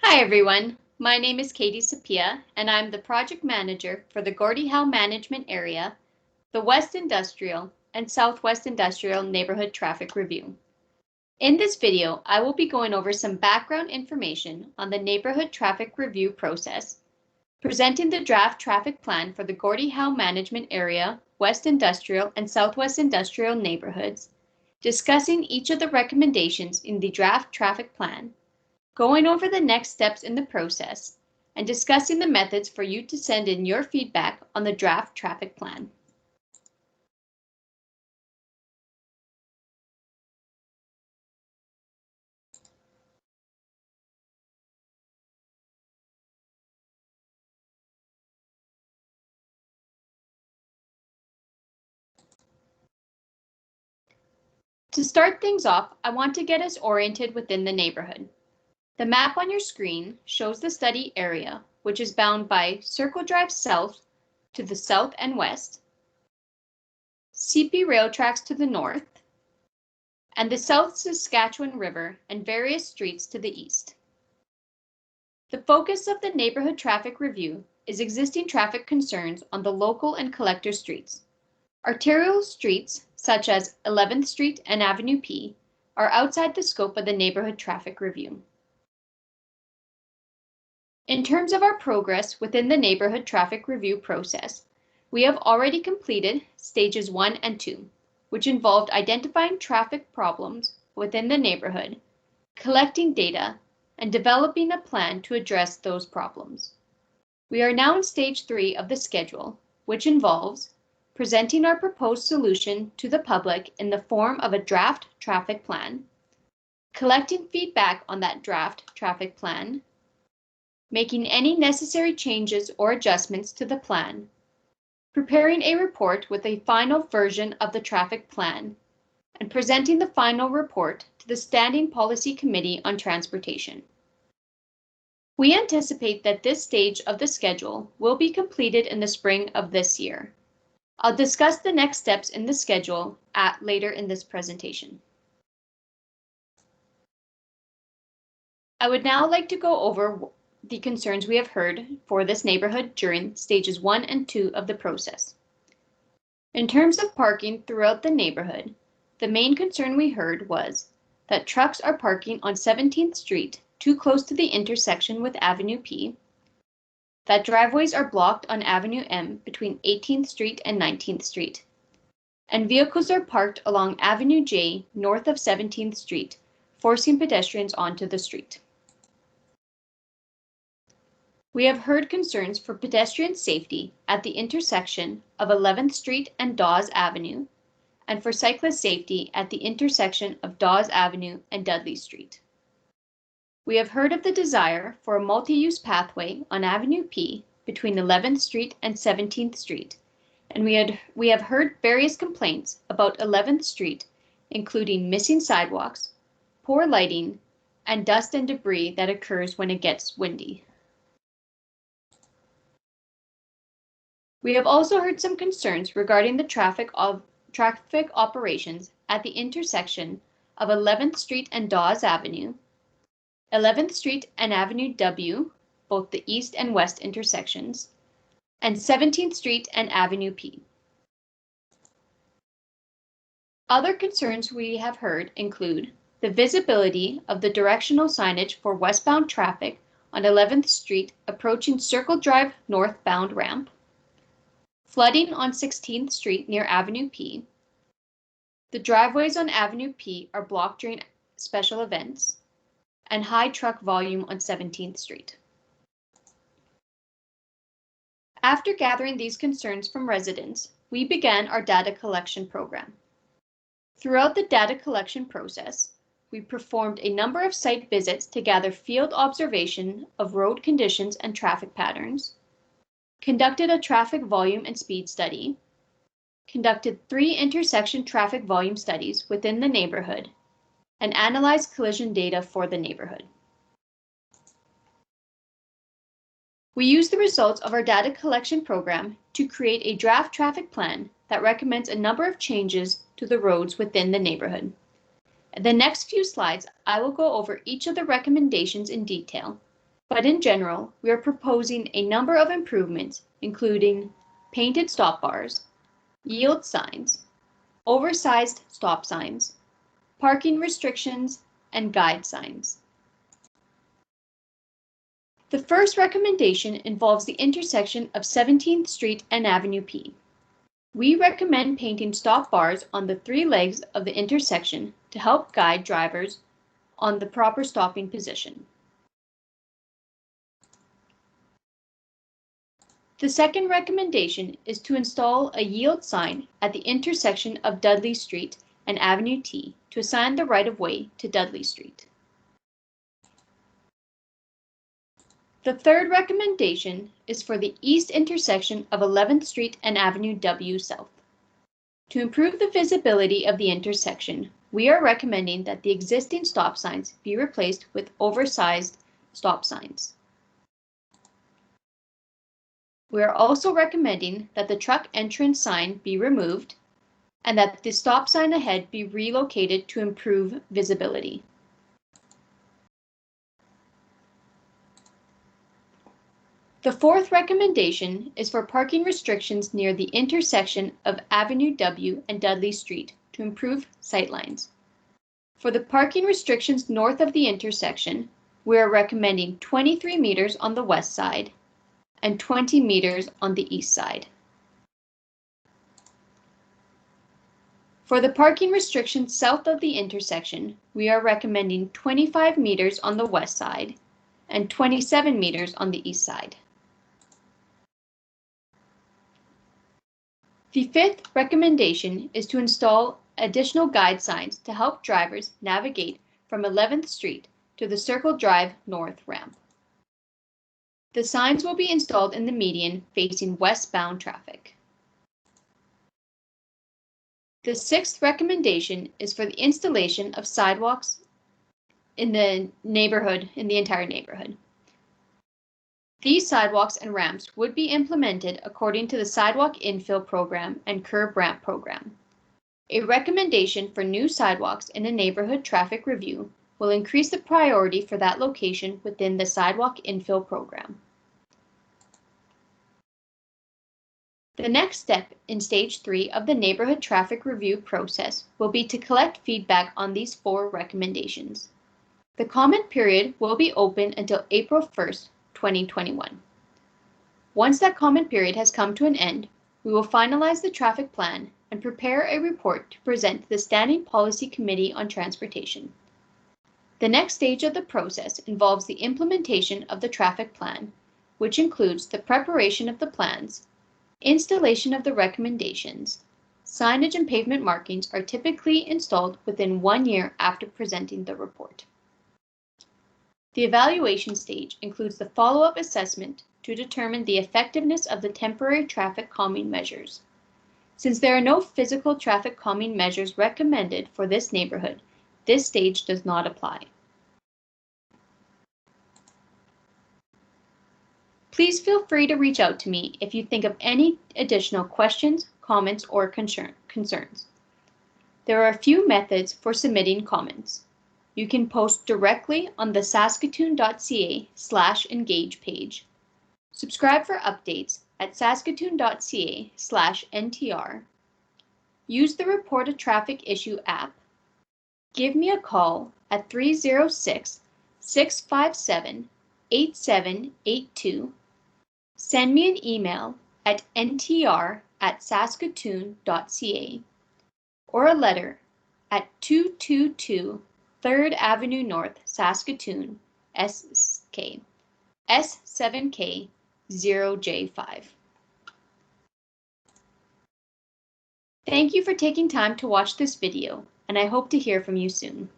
Hi everyone, my name is Katie Sapia and I'm the project manager for the Gordie Howe management area, the West Industrial and Southwest Industrial Neighborhood Traffic Review. In this video, I will be going over some background information on the neighborhood traffic review process, presenting the draft traffic plan for the Gordie Howe management area, West Industrial and Southwest Industrial neighborhoods, discussing each of the recommendations in the draft traffic plan, going over the next steps in the process, and discussing the methods for you to send in your feedback on the draft traffic plan. To start things off, I want to get us oriented within the neighborhood. The map on your screen shows the study area, which is bound by Circle Drive South to the south and west, CP rail tracks to the north, and the South Saskatchewan River and various streets to the east. The focus of the neighborhood traffic review is existing traffic concerns on the local and collector streets. Arterial streets, such as 11th Street and Avenue P, are outside the scope of the neighborhood traffic review. In terms of our progress within the neighborhood traffic review process, we have already completed stages 1 and 2, which involved identifying traffic problems within the neighborhood, collecting data, and developing a plan to address those problems. We are now in stage 3 of the schedule, which involves presenting our proposed solution to the public in the form of a draft traffic plan, collecting feedback on that draft traffic plan, making any necessary changes or adjustments to the plan, preparing a report with a final version of the traffic plan, and presenting the final report to the Standing Policy Committee on Transportation. We anticipate that this stage of the schedule will be completed in the spring of this year. I'll discuss the next steps in the schedule later in this presentation. I would now like to go over the concerns we have heard for this neighborhood during stages 1 and 2 of the process. In terms of parking throughout the neighborhood, the main concern we heard was that trucks are parking on 17th Street too close to the intersection with Avenue P, that driveways are blocked on Avenue M between 18th Street and 19th Street, and vehicles are parked along Avenue J north of 17th Street, forcing pedestrians onto the street. We have heard concerns for pedestrian safety at the intersection of 11th Street and Dawes Avenue, and for cyclist safety at the intersection of Dawes Avenue and Dudley Street. We have heard of the desire for a multi-use pathway on Avenue P between 11th Street and 17th Street, and we have heard various complaints about 11th Street, including missing sidewalks, poor lighting, and dust and debris that occurs when it gets windy. We have also heard some concerns regarding the traffic operations at the intersection of 11th Street and Dawes Avenue, 11th Street and Avenue W, both the east and west intersections, and 17th Street and Avenue P. Other concerns we have heard include the visibility of the directional signage for westbound traffic on 11th Street approaching Circle Drive northbound ramp, flooding on 16th Street near Avenue P, the driveways on Avenue P are blocked during special events, and high truck volume on 17th Street. After gathering these concerns from residents, we began our data collection program. Throughout the data collection process, we performed a number of site visits to gather field observation of road conditions and traffic patterns, conducted a traffic volume and speed study, conducted 3 intersection traffic volume studies within the neighborhood, and analyzed collision data for the neighborhood. We used the results of our data collection program to create a draft traffic plan that recommends a number of changes to the roads within the neighborhood. In the next few slides, I will go over each of the recommendations in detail, but in general, we are proposing a number of improvements, including painted stop bars, yield signs, oversized stop signs, parking restrictions, and guide signs. The first recommendation involves the intersection of 17th Street and Avenue P. We recommend painting stop bars on the three legs of the intersection to help guide drivers on the proper stopping position. The second recommendation is to install a yield sign at the intersection of Dudley Street and Avenue T to assign the right-of-way to Dudley Street. The third recommendation is for the east intersection of 11th Street and Avenue W South. To improve the visibility of the intersection, we are recommending that the existing stop signs be replaced with oversized stop signs. We are also recommending that the truck entrance sign be removed and that the stop sign ahead be relocated to improve visibility. The fourth recommendation is for parking restrictions near the intersection of Avenue W and Dudley Street to improve sightlines. For the parking restrictions north of the intersection, we are recommending 23 meters on the west side and 20 meters on the east side. For the parking restrictions south of the intersection, we are recommending 25 meters on the west side and 27 meters on the east side. The fifth recommendation is to install additional guide signs to help drivers navigate from 11th Street to the Circle Drive North ramp. The signs will be installed in the median facing westbound traffic. The sixth recommendation is for the installation of sidewalks in the entire neighborhood. These sidewalks and ramps would be implemented according to the Sidewalk Infill Program and Curb Ramp Program. A recommendation for new sidewalks in a neighborhood traffic review will increase the priority for that location within the Sidewalk Infill Program. The next step in Stage 3 of the neighborhood traffic review process will be to collect feedback on these four recommendations. The comment period will be open until April 1st, 2021. Once that comment period has come to an end, we will finalize the traffic plan and prepare a report to present to the Standing Policy Committee on Transportation. The next stage of the process involves the implementation of the traffic plan, which includes the preparation of the plans, installation of the recommendations. Signage and pavement markings are typically installed within 1 year after presenting the report. The evaluation stage includes the follow-up assessment to determine the effectiveness of the temporary traffic calming measures. Since there are no physical traffic calming measures recommended for this neighborhood, this stage does not apply. Please feel free to reach out to me if you think of any additional questions, comments, or concerns. There are a few methods for submitting comments. You can post directly on the saskatoon.ca/engage page. Subscribe for updates at saskatoon.ca/ntr. Use the Report a Traffic Issue app. Give me a call at 306-657-8782. Send me an email at ntr@saskatoon.ca or a letter at 222 3rd Avenue North, Saskatoon, SK, S7K 0J5. Thank you for taking time to watch this video, and I hope to hear from you soon.